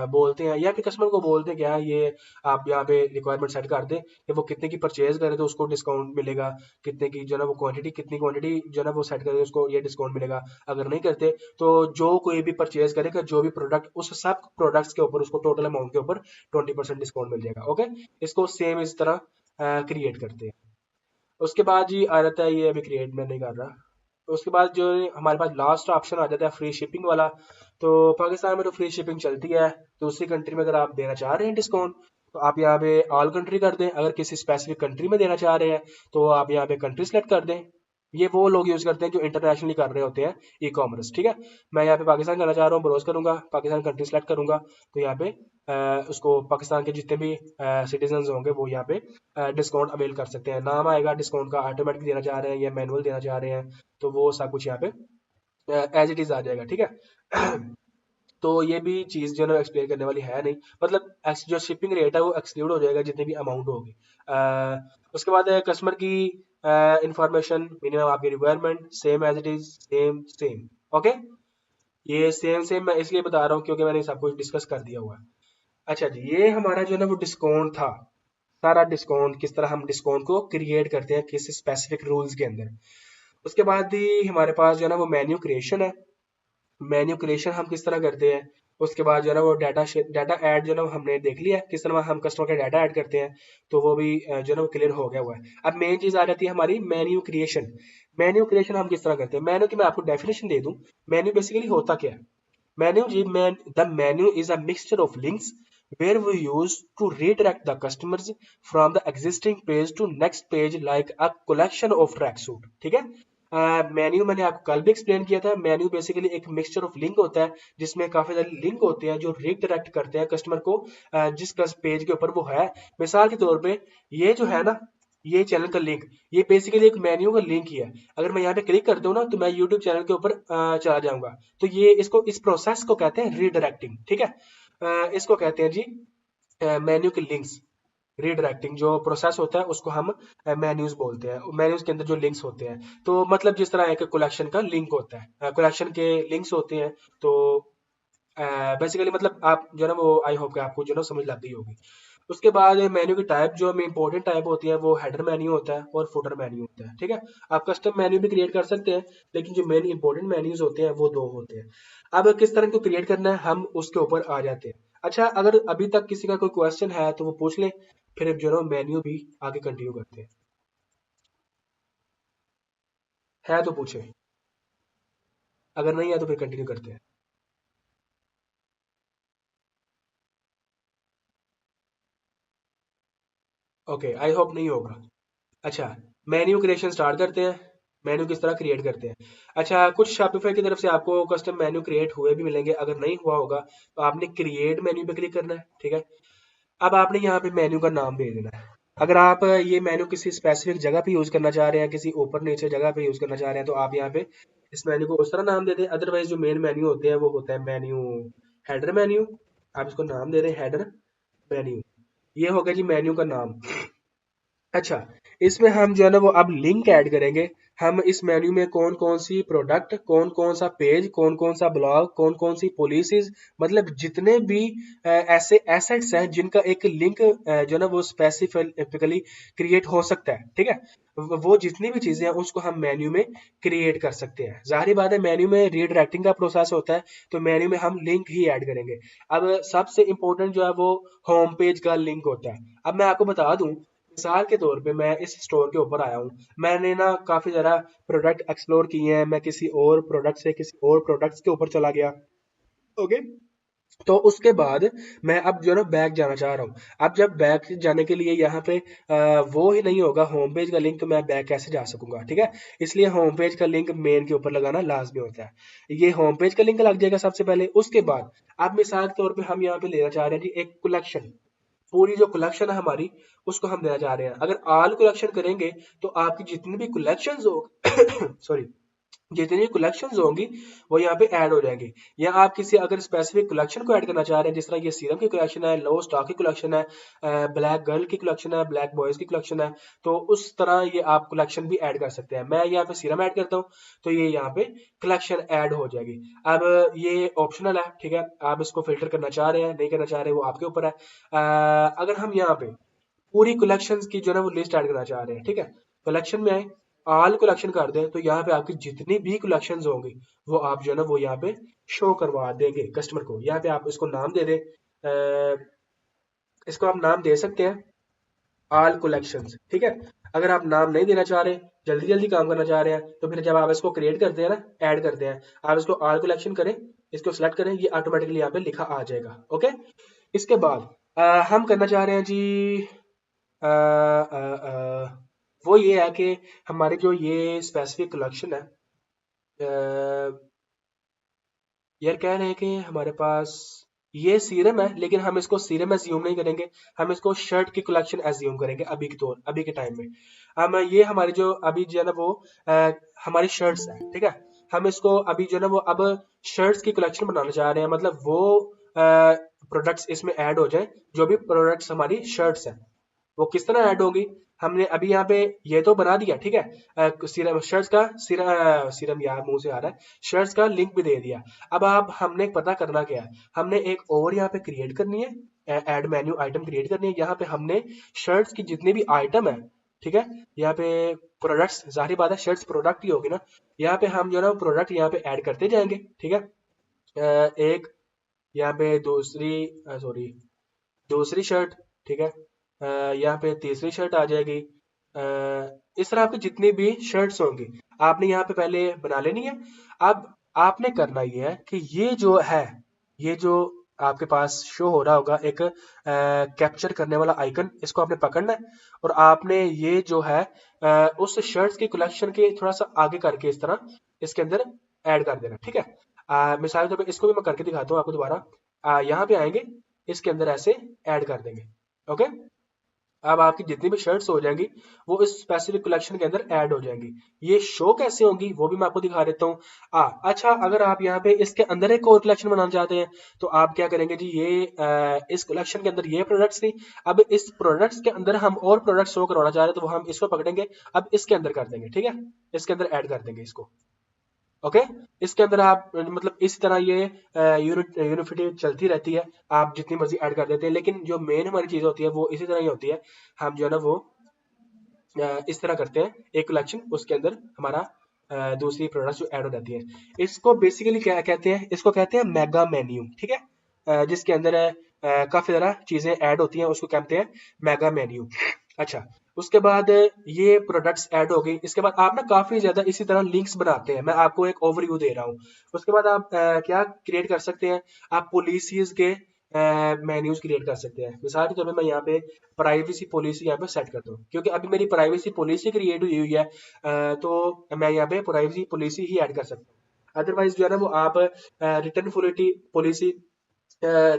बोलते हैं या फिर कस्टमर को बोलते हैं क्या, ये आप यहाँ पे रिक्वायरमेंट सेट कर दें कि वो कितने की परचेज करे तो उसको डिस्काउंट मिलेगा, कितने की जो ना वो क्वांटिटी कितनी क्वांटिटी जो ना वो सेट करे उसको ये डिस्काउंट मिलेगा। अगर नहीं करते तो जो कोई भी परचेज करेगा जो भी प्रोडक्ट उस सब प्रोडक्ट्स के ऊपर उसको टोटल अमाउंट के ऊपर 20% डिस्काउंट मिल जाएगा, ओके। इसको सेम इस तरह क्रिएट करते हैं। उसके बाद जी आ जाता है, ये अभी क्रिएट मैं नहीं कर रहा, उसके बाद जो हमारे पास लास्ट ऑप्शन आ जाता है फ्री शिपिंग वाला। तो पाकिस्तान में तो फ्री शिपिंग चलती है। दूसरी कंट्री में अगर आप देना चाह रहे हैं डिस्काउंट तो आप यहाँ पे ऑल कंट्री कर दें। अगर किसी स्पेसिफिक कंट्री में देना चाह रहे हैं तो आप यहाँ पे कंट्री सेलेक्ट कर दें। ये वो लोग यूज करते हैं जो इंटरनेशनली कर रहे होते हैं ई कॉमर्स। ठीक है, मैं यहाँ पे पाकिस्तान करना चाह रहा हूँ, ब्रोज करूंगा, पाकिस्तान कंट्री सेलेक्ट करूंगा। तो यहाँ पे उसको पाकिस्तान के जितने भी सिटीजन होंगे वो यहाँ पे डिस्काउंट अवेल कर सकते हैं। नाम आएगा डिस्काउंट का, ऑटोमेटिक देना चाह रहे हैं या मैनुअल देना चाह रहे हैं, तो वो सब कुछ यहाँ पे एज इट इज आ जाएगा। ठीक है। तो ये भी चीज़ जो है ना एक्सप्लेन करने वाली है नहीं, मतलब जो शिपिंग रेट है वो एक्सक्लूड हो जाएगा जितनी भी अमाउंट होगी। उसके बाद है कस्टमर की इंफॉर्मेशन, मिनिमम आपकी requirement, same as it is, same same. Okay, ये सेम सेम मैं इसलिए बता रहा हूँ क्योंकि मैंने सब कुछ डिस्कस कर दिया हुआ है। अच्छा जी, ये हमारा जो है ना वो डिस्काउंट था। सारा डिस्काउंट किस तरह हम डिस्काउंट को क्रिएट करते हैं किसी स्पेसिफिक रूल्स के अंदर। उसके बाद ही हमारे पास जो है ना वो मेन्यू क्रिएशन है। मेन्यू क्रिएशन हम किस तरह करते हैं। उसके बाद जो है ना वो डाटा ऐड जो है ना हमने देख लिया किस तरह हम कस्टमर का डाटा ऐड करते हैं, तो वो भी जो है ना वो क्लियर हो गया हुआ है। अब मेन चीज आ जाती है हमारी मेन्यू क्रिएशन। मेन्यू क्रिएशन हम किस तरह करते हैं। मेन्यू की मैं आपको डेफिनेशन दे दूं। मेन्यू बेसिकली होता क्या है। Menu ji the menu is a mixture of links where we use to redirect the customers from the existing page to next page like a collection of tracksuit। ठीक है। मेन्यू मैंने आपको कल भी एक्सप्लेन किया था। मेन्यू बेसिकली एक मिक्सचर ऑफ लिंक होता है जिसमें काफी सारे लिंक होते हैं जो रिडायरेक्ट करते हैं कस्टमर को जिस पेज के ऊपर वो है। मिसाल के तौर पे ये जो है ना, ये चैनल का लिंक, ये बेसिकली एक मेन्यू का लिंक ही है। अगर मैं यहाँ पे क्लिक करता हूँ ना तो मैं यूट्यूब चैनल के ऊपर चला जाऊंगा। तो ये इसको इस प्रोसेस को कहते हैं रीडायरेक्टिंग। ठीक है। इसको कहते हैं जी मेन्यू के लिंक्स। रीडायरेक्टिंग जो प्रोसेस होता है उसको हम मेन्यूज बोलते हैं। मेन्यूज के अंदर जो लिंक्स होते हैं, तो मतलब जिस तरह एक कलेक्शन का लिंक होता है, कलेक्शन के लिंक्स होते हैं। तो बेसिकली मतलब आप जो है ना वो आई होप कि आपको जो है ना समझ लग गई होगी। उसके बाद मेन्यू की टाइप जो हमें इंपॉर्टेंट टाइप होती है वो हेडर मेन्यू होता है और फुटर मेन्यू होता है। ठीक है। आप कस्टम मेन्यू भी क्रिएट कर सकते हैं, लेकिन जो मेन इंपॉर्टेंट मेन्यूज होते हैं वो दो होते हैं। अब किस तरह को क्रिएट करना है हम उसके ऊपर आ जाते हैं। अच्छा, अगर अभी तक किसी का कोई क्वेश्चन है तो वो पूछ ले, फिर जो है मेन्यू भी आगे कंटिन्यू करते हैं। है तो पूछे, अगर नहीं है तो फिर कंटिन्यू करते हैं। ओके, आई होप नहीं होगा। अच्छा, मेन्यू क्रिएशन स्टार्ट करते हैं। मेन्यू किस तरह क्रिएट करते हैं। अच्छा, कुछ शॉपिफाई की तरफ से आपको कस्टम मेन्यू क्रिएट हुए भी मिलेंगे। अगर नहीं हुआ होगा तो आपने क्रिएट मेन्यू पे क्लिक करना है। ठीक है। अब आपने यहाँ पे मेन्यू का नाम दे देना है। अगर आप ये मेन्यू किसी स्पेसिफिक जगह पे यूज करना चाह रहे हैं, किसी ऊपर नीचे जगह पे यूज करना चाह रहे हैं, तो आप यहाँ पे इस मेन्यू को उस तरह नाम दे दें। अदरवाइज जो मेन मेन्यू होते हैं वो होता है मेन्यू हेडर मेन्यू। आप इसको नाम दे रहे हैं हेडर मेन्यू। ये हो गया जी मेन्यू का नाम। अच्छा, इसमें हम जो है ना वो अब लिंक ऐड करेंगे। हम इस मेन्यू में कौन कौन सी प्रोडक्ट, कौन कौन सा पेज, कौन कौन सा ब्लॉग, कौन कौन सी पॉलिसीज, मतलब जितने भी ऐसे एसेट्स हैं जिनका एक लिंक जो है ना वो स्पेसिफिकली क्रिएट हो सकता है। ठीक है। वो जितनी भी चीजें हैं उसको हम मेन्यू में क्रिएट कर सकते हैं। जाहिर बात है मेन्यू में रीडायरेक्टिंग का प्रोसेस होता है, तो मेन्यू में हम लिंक ही ऐड करेंगे। अब सबसे इंपॉर्टेंट जो है वो होम पेज का लिंक होता है। अब मैं आपको बता दूं, मिसाल के तौर पे मैं इस स्टोर के ऊपर आया हूँ। मैंने ना काफी ज़्यादा प्रोडक्ट एक्सप्लोर किए हैं। मैं किसी और प्रोडक्ट से किसी और प्रोडक्ट्स के ऊपर चला गया। ओके। तो उसके बाद मैं अब जो है ना बैक जाना चाह रहा हूँ। अब जब बैक जाने के लिए यहाँ पे वो ही नहीं होगा होम पेज का लिंक, तो मैं बैक कैसे जा सकूंगा। ठीक है। इसलिए होम पेज का लिंक मेन के ऊपर लगाना लाजमी होता है। ये होम पेज का लिंक लग जाएगा सबसे पहले। उसके बाद अब मिसाल के तौर पे हम यहाँ पे लेना चाह रहे हैं जी एक कलेक्शन। पूरी जो कलेक्शन है हमारी उसको हम देना चाह रहे हैं। अगर ऑल कलेक्शन करेंगे तो आपकी जितनी भी कलेक्शंस हो सॉरी, जितनी कलेक्शंस होंगी वो यहाँ पे ऐड हो जाएंगी। या आप किसी अगर स्पेसिफिक कलेक्शन को ऐड करना चाह रहे हैं, जिस तरह ये सीरम की कलेक्शन है, लो स्टॉक की कलेक्शन है, ब्लैक गर्ल की कलेक्शन है, ब्लैक बॉयज की कलेक्शन है, तो उस तरह ये आप कलेक्शन भी ऐड कर सकते हैं। मैं यहाँ पे सीरम ऐड करता हूँ तो ये यहाँ पे कलेक्शन ऐड हो जाएगी। अब ये ऑप्शनल है। ठीक है। आप इसको फिल्टर करना चाह रहे हैं नहीं करना चाह रहे हैं वो आपके ऊपर है। अगर हम यहाँ पे पूरी कलेक्शंस की जो है ना वो लिस्ट ऐड करना चाह रहे हैं, ठीक है, कलेक्शन में आए, ऑल कलेक्शन कर दें, तो यहाँ पे आपकी जितनी भी कलेक्शंस होंगी वो आप जो है ना वो यहाँ पे शो करवा देंगे कस्टमर को। यहाँ पे आप इसको नाम दे दें। इसको आप नाम दे सकते हैं ऑल कलेक्शंस। ठीक है। अगर आप नाम नहीं देना चाह रहे जल्दी जल्दी काम करना चाह रहे हैं, तो फिर जब आप इसको क्रिएट करते हैं ना, ऐड करते हैं, आप इसको आल कलेक्शन करें, इसको सेलेक्ट करें, ये ऑटोमेटिकली यहाँ पे लिखा आ जाएगा। ओके, इसके बाद हम करना चाह रहे हैं जी अ, अ, वो ये है कि हमारे जो ये स्पेसिफिक कलेक्शन है, यार कह रहे हैं कि हमारे पास ये सीरम है, लेकिन हम इसको सीरम एज्यूम नहीं करेंगे, हम इसको शर्ट की कलेक्शन एज्यूम करेंगे अभी के टाइम में। हम ये हमारी जो अभी जो है ना वो हमारी शर्ट्स है, ठीक है, हम इसको अभी जो है ना वो अब शर्ट्स की कलेक्शन बनाना चाह रहे हैं, मतलब वो प्रोडक्ट्स इसमें ऐड हो जाए, जो भी प्रोडक्ट्स हमारी शर्ट्स है वो किस तरह ऐड होंगी। हमने अभी यहाँ पे ये तो बना दिया, ठीक है, सीरम शर्ट्स का सीरम यार मुंह से आ रहा है, शर्ट्स का लिंक भी दे दिया। अब आप हमने पता करना क्या है, हमने एक और यहाँ पे क्रिएट करनी है, ऐड मेन्यू आइटम क्रिएट करनी है, यहाँ पे हमने शर्ट्स की जितनी भी आइटम है, ठीक है, यहाँ पे प्रोडक्ट्स, जाहिर बात है शर्ट्स प्रोडक्ट ही होगी ना, यहाँ पे हम जो है ना प्रोडक्ट यहाँ पे ऐड करते जाएंगे, ठीक है। एक यहाँ पे दूसरी सॉरी दूसरी शर्ट, ठीक है, यहाँ पे तीसरी शर्ट आ जाएगी, इस तरह आपकी जितनी भी शर्ट्स होंगी आपने यहाँ पे पहले बना लेनी है। अब आपने करना ये है कि ये जो है, ये जो आपके पास शो हो रहा होगा एक कैप्चर करने वाला आइकन, इसको आपने पकड़ना है और आपने ये जो है उस शर्ट्स की कलेक्शन के थोड़ा सा आगे करके इस तरह इसके अंदर ऐड कर देना, ठीक है। मिसाल के तौर पे इसको भी मैं करके दिखाता हूँ आपको दोबारा, यहाँ पे आएंगे, इसके अंदर ऐसे ऐड कर देंगे। ओके, अब आपकी जितनी भी शर्ट्स हो जाएंगी वो इस स्पेसिफिक कलेक्शन के अंदर ऐड हो जाएंगी। ये शो कैसे होंगी वो भी मैं आपको दिखा देता हूँ। अच्छा, अगर आप यहाँ पे इसके अंदर एक और कलेक्शन बनाना चाहते हैं तो आप क्या करेंगे जी, ये इस कलेक्शन के अंदर ये प्रोडक्ट्स थी, अब इस प्रोडक्ट्स के अंदर हम और प्रोडक्ट शो करवाना चाह रहे हैं तो वो हम इसको पकड़ेंगे, अब इसके अंदर कर देंगे, ठीक है, इसके अंदर ऐड कर देंगे इसको। ओके, इसके अंदर आप मतलब इस तरह ये यूनिफिटी चलती रहती है, आप जितनी मर्जी ऐड कर देते हैं, लेकिन जो मेन हमारी चीज होती है वो इसी तरह ही होती है। हम जो है ना वो इस तरह करते हैं एक कलेक्शन, उसके अंदर हमारा दूसरी प्रोडक्ट जो ऐड हो जाती है, इसको बेसिकली क्या कहते हैं, इसको कहते हैं मेगा मेन्यू, ठीक है, जिसके अंदर काफी ज्यादा चीजें ऐड होती हैं, उसको कहते हैं मेगा मेन्यू। अच्छा, उसके बाद ये प्रोडक्ट्स ऐड हो गई, इसके बाद आप ना काफी ज्यादा इसी तरह लिंक्स बनाते हैं, मैं आपको एक ओवरव्यू दे रहा हूँ। उसके बाद आप क्या क्रिएट कर सकते हैं, आप पॉलिसीज के मेन्यूज क्रिएट कर सकते हैं। मिसाल के तौर पे मैं यहाँ पे प्राइवेसी पॉलिसी यहाँ पे सेट करता हूँ, क्योंकि अभी मेरी प्राइवेसी पॉलिसी क्रिएट हुई हुई है, तो मैं यहाँ पे प्राइवेसी पॉलिसी ही ऐड कर सकता हूँ। अदरवाइज जो है ना वो आप रिटर्न पॉलिसी,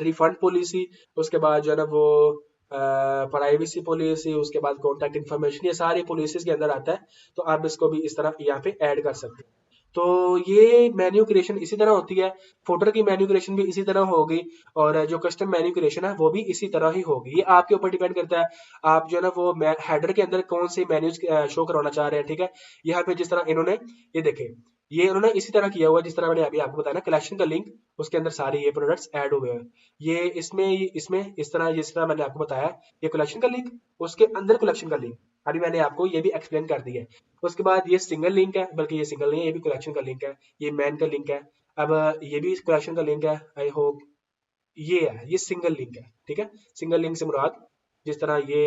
रिफंड पॉलिसी, उसके बाद जो है ना वो प्राइवेसी पॉलिसी, उसके बाद कॉन्टैक्ट इन्फॉर्मेशन, ये सारी पॉलिसीज के अंदर आता है, तो आप इसको भी इस तरह यहाँ पे ऐड कर सकते हैं। तो ये मेन्यू क्रिएशन इसी तरह होती है, फुटर की मेन्यू क्रिएशन भी इसी तरह होगी, और जो कस्टम मेन्यू क्रिएशन है वो भी इसी तरह ही होगी, ये आपके ऊपर डिपेंड करता है आप जो है ना वो हेडर के अंदर कौन से मेन्यूज शो करवाना चाह रहे हैं, ठीक है। यहाँ पे जिस तरह इन्होंने ये देखे, ये उन्होंने इसी तरह किया हुआ है जिस तरह मैंने अभी आपको बताया ना, कलेक्शन का लिंक, उसके अंदर सारे ये प्रोडक्ट्स ऐड हुए हैं। ये इसमें इसमें इस तरह जिस तरह मैंने आपको बताया, ये कलेक्शन का लिंक, उसके अंदर कलेक्शन का लिंक, अभी मैंने आपको ये भी एक्सप्लेन कर दिया है। उसके बाद ये सिंगल लिंक है, बल्कि ये सिंगल नहीं है, ये भी कलेक्शन का लिंक है, ये मैन का लिंक है। अब ये भी कलेक्शन का लिंक है, आई होप ये है, ये सिंगल लिंक है, ठीक है। सिंगल लिंक से मुराद जिस तरह ये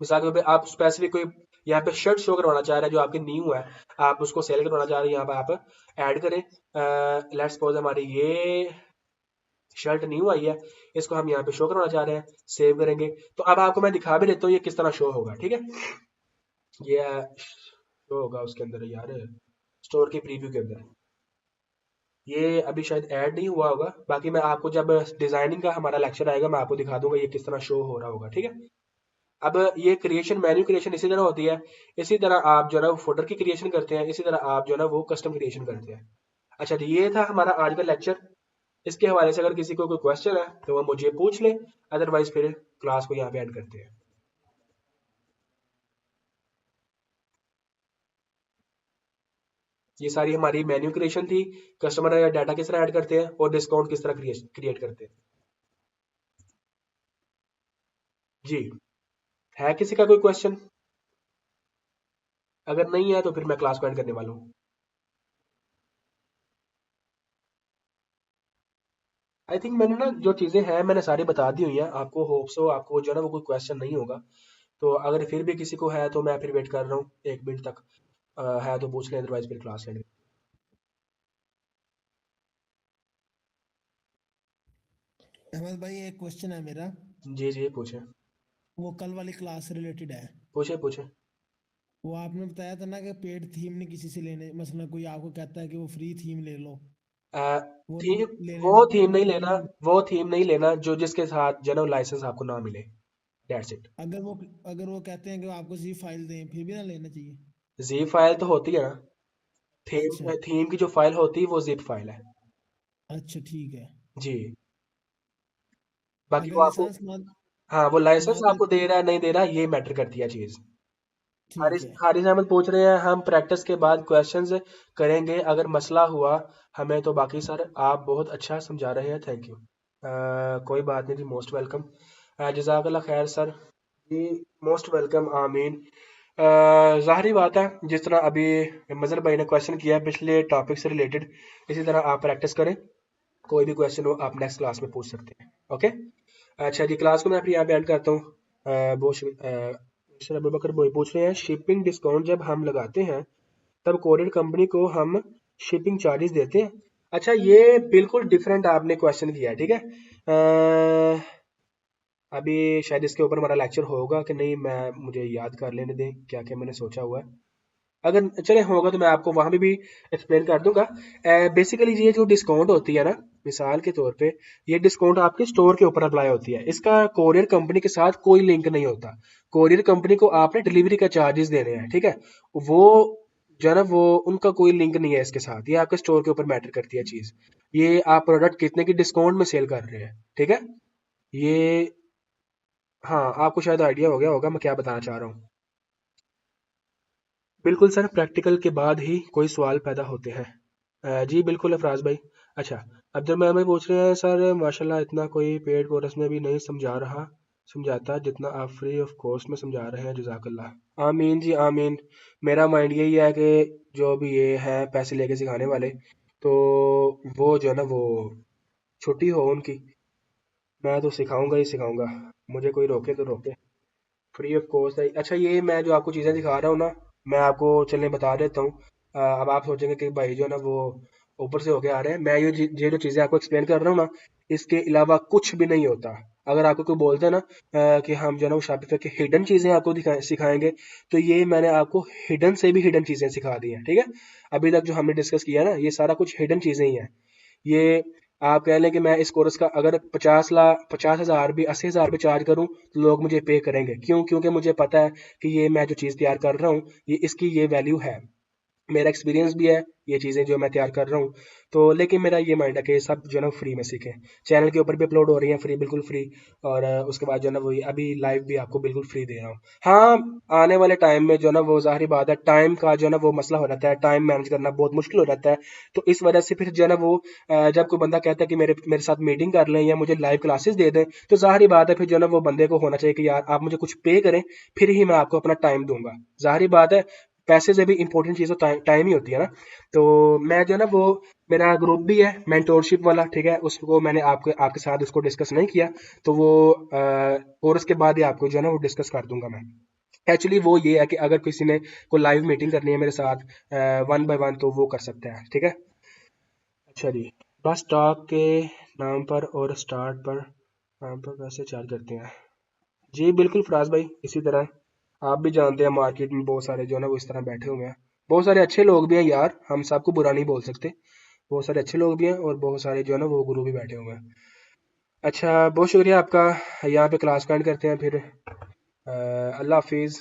मिसाल के तौर पे आप स्पेसिफिक कोई यहाँ पे शर्ट शो करवाना चाह रहे हैं जो आपकी न्यू है, आप उसको सेल करवाना चाह रहे हैं, यहाँ पे आप ऐड करें, लेट्स सपोज हमारी ये शर्ट न्यू आई है, इसको हम यहाँ पे शो करवाना चाह रहे हैं, सेव करेंगे, तो अब आपको मैं दिखा भी देता हूँ ये किस तरह शो होगा, ठीक है। ये शो होगा उसके अंदर यार, स्टोर के प्रीव्यू के अंदर, ये अभी शायद ऐड नहीं हुआ होगा, बाकी मैं आपको जब डिजाइनिंग का हमारा लेक्चर आएगा मैं आपको दिखा दूंगा ये किस तरह शो हो रहा होगा, ठीक है। अब ये क्रिएशन मेन्यू क्रिएशन इसी तरह होती है, इसी तरह आप जो है ना वो फोल्डर की क्रिएशन करते हैं, इसी तरह आप जो है ना वो कस्टम क्रिएशन करते हैं। अच्छा, तो ये था हमारा आज का लेक्चर, इसके हवाले से अगर किसी को कोई क्वेश्चन है तो वो मुझे पूछ ले, अदरवाइज फिर क्लास को यहाँ पे एंड करते हैं। ये सारी हमारी मेन्यू क्रिएशन थी, कस्टमर डाटा किस तरह ऐड करते हैं और डिस्काउंट किस तरह क्रिएट करते हैं। जी, है किसी का कोई क्वेश्चन? अगर नहीं है तो फिर मैं क्लास को एंड करने वाला हूँ। आई थिंक मैंने ना जो चीज़ें हैं मैंने सारी बता दी हुई हैं आपको, होप सो आपको जो है ना वो कोई क्वेश्चन नहीं होगा। तो अगर फिर भी किसी को है तो मैं फिर वेट कर रहा हूँ 1 मिनट तक। है तो पूछ लें, अदरवाइज फिर क्लास एंड। अहमद भाई एक क्वेश्चन है मेरा। जी जी पूछें। वो कल वाली क्लास से रिलेटेड है। पूछें पूछें। वो आपने बताया था ना कि पेड थीम नहीं किसी से लेने, मसलन कोई आपको कहता है कि वो फ्री थीम ले लो, वो थीम, लेने वो नहीं थीम वो नहीं लेना, थीम। वो थीम नहीं लेना जो जिसके साथ जनरल लाइसेंस आपको ना मिले। That's it. अगर वो अगर वो कहते हैं कि वो आपको सिर्फ फाइल दें, फिर भी ना लेना चाहिए? जी फाइल तो होती है ना, अच्छा। थीम थीम की जो फाइल होती है वो जिप फाइल है। अच्छा ठीक है। जी। बाकी अगर वो आपको, लाइसेंस हाँ वो लाइसेंस मान ले। आपको दे रहा है नहीं दे रहा ये मैटर करती है चीज। ठीक हारिस है। हारिस अहमद पूछ रहे हैं हम प्रैक्टिस के बाद क्वेश्चंस करेंगे अगर मसला हुआ हमें तो। बाकी सर आप बहुत अच्छा समझा रहे हैं, थैंक यू। कोई बात नहीं जी, मोस्ट वेलकम। जज़ाकल्लाह खैर सर जी, मोस्ट वेलकम, आमीन। ज़ाहिरी बात है जिस तरह अभी मज़हर भाई ने क्वेश्चन किया है पिछले टॉपिक से रिलेटेड, इसी तरह आप प्रैक्टिस करें। कोई भी क्वेश्चन हो आप नेक्स्ट क्लास में पूछ सकते हैं, ओके। अच्छा जी, क्लास को मैं फिर यहाँ पे एंड करता हूँ। मिस्टर अबू बकर बोई पूछ रहे हैं शिपिंग डिस्काउंट जब हम लगाते हैं तब कोरियर कंपनी को हम शिपिंग चार्जेस देते हैं। अच्छा ये बिल्कुल डिफरेंट आपने क्वेश्चन किया है, ठीक है। अभी शायद इसके ऊपर हमारा लेक्चर होगा कि नहीं, मैं मुझे याद कर लेने दें क्या क्या मैंने सोचा हुआ है। अगर चले होगा तो मैं आपको वहां पे भी एक्सप्लेन कर दूंगा। बेसिकली ये जो डिस्काउंट होती है ना, मिसाल के तौर पे ये डिस्काउंट आपके स्टोर के ऊपर अप्लाई होती है, इसका कोरियर कंपनी के साथ कोई लिंक नहीं होता। कोरियर कंपनी को आपने डिलीवरी का चार्जेस देने हैं, ठीक है। वो जो है ना वो उनका कोई लिंक नहीं है इसके साथ, ये आपके स्टोर के ऊपर मैटर करती है चीज। ये आप प्रोडक्ट कितने की डिस्काउंट में सेल कर रहे हैं, ठीक है। ये, हाँ आपको शायद आइडिया हो गया होगा मैं क्या बताना चाह रहा हूँ। बिल्कुल सर, प्रैक्टिकल के बाद ही कोई सवाल पैदा होते हैं। जी बिल्कुल अफराज भाई। अच्छा, अब्दुल मैं हमें पूछ रहे हैं सर माशाल्लाह इतना कोई पेड कोर्स में भी नहीं समझाता जितना आप फ्री ऑफ कॉस्ट में समझा रहे हैं, जज़ाकल्लाह। आमीन जी आमीन। मेरा माइंड यही है कि जो भी ये है पैसे लेके सिखाने वाले, तो वो जो है ना वो छुट्टी हो उनकी। मैं तो सिखाऊंगा ही सिखाऊंगा, मुझे कोई रोके तो रोके। फ्री ऑफ कॉस्ट है। अच्छा ये मैं जो आपको चीज़ें दिखा रहा हूँ ना, मैं आपको चलने बता देता हूँ। अब आप सोचेंगे कि भाई जो है ना वो ऊपर से होके आ रहे हैं, मैं ये जो चीज़ें आपको एक्सप्लेन कर रहा हूँ ना, इसके अलावा कुछ भी नहीं होता। अगर आपको कोई बोलता है ना कि हम जो है ना वो शॉपिफाई की हिडन चीज़ें आपको सिखाएंगे, तो ये मैंने आपको हिडन से भी हिडन चीज़ें सिखा दी हैं, ठीक है। अभी तक जो हमने डिस्कस किया ना ये सारा कुछ हिडन चीज़ें ही हैं। ये आप कह लें कि मैं इस कोर्स का अगर 50,000 भी 80,000 भी चार्ज करूं तो लोग मुझे पे करेंगे, क्यों? क्योंकि मुझे पता है कि ये मैं जो चीज़ तैयार कर रहा हूँ ये इसकी ये वैल्यू है। मेरा एक्सपीरियंस भी है ये चीज़ें जो मैं तैयार कर रहा हूँ। तो लेकिन मेरा ये माइंड है कि सब जो है ना फ्री में सीखें। चैनल के ऊपर भी अपलोड हो रही हैं फ्री, बिल्कुल फ्री। और उसके बाद जो है ना वही अभी लाइव भी आपको बिल्कुल फ्री दे रहा हूँ। हाँ आने वाले टाइम में जो है ना वो ज़ाहिर बात है टाइम का जो है ना वो मसला हो जाता है, टाइम मैनेज करना बहुत मुश्किल हो जाता है। तो इस वजह से फिर जो है ना वो जब कोई बंदा कहता है कि मेरे मेरे साथ मीटिंग कर लें या मुझे लाइव क्लासेस दे दें, तो ज़ाहिर बात है फिर जो है ना वो बंदे को होना चाहिए कि यार आप मुझे कुछ पे करें, फिर ही मैं आपको अपना टाइम दूंगा। ज़ाहिर बात है पैसे से भी इंपॉर्टेंट चीज़ तो टाइम ही होती है ना। तो मैं जो है ना वो मेरा ग्रुप भी है मेंटोरशिप वाला, ठीक है, उसको मैंने आपके आपके साथ उसको डिस्कस नहीं किया। तो वो कोर्स के बाद ही आपको जो है ना वो डिस्कस कर दूंगा मैं। एक्चुअली वो ये है कि अगर किसी ने कोई लाइव मीटिंग करनी है मेरे साथ 1 बाय 1 तो वो कर सकता है, ठीक है। अच्छा जी, बस स्टॉक के नाम पर और स्टार्ट पर नाम पर पैसे चार्ज करते हैं। जी बिल्कुल फराज भाई, इसी तरह आप भी जानते हैं मार्केट में बहुत सारे जो है ना वो इस तरह बैठे हुए हैं। बहुत सारे अच्छे लोग भी हैं यार, हम सबको बुरा नहीं बोल सकते। बहुत सारे अच्छे लोग भी हैं और बहुत सारे जो है ना वो गुरु भी बैठे हुए हैं। अच्छा बहुत शुक्रिया आपका। यहाँ पे क्लास का एंड करते हैं फिर। अल्लाह हाफिज़।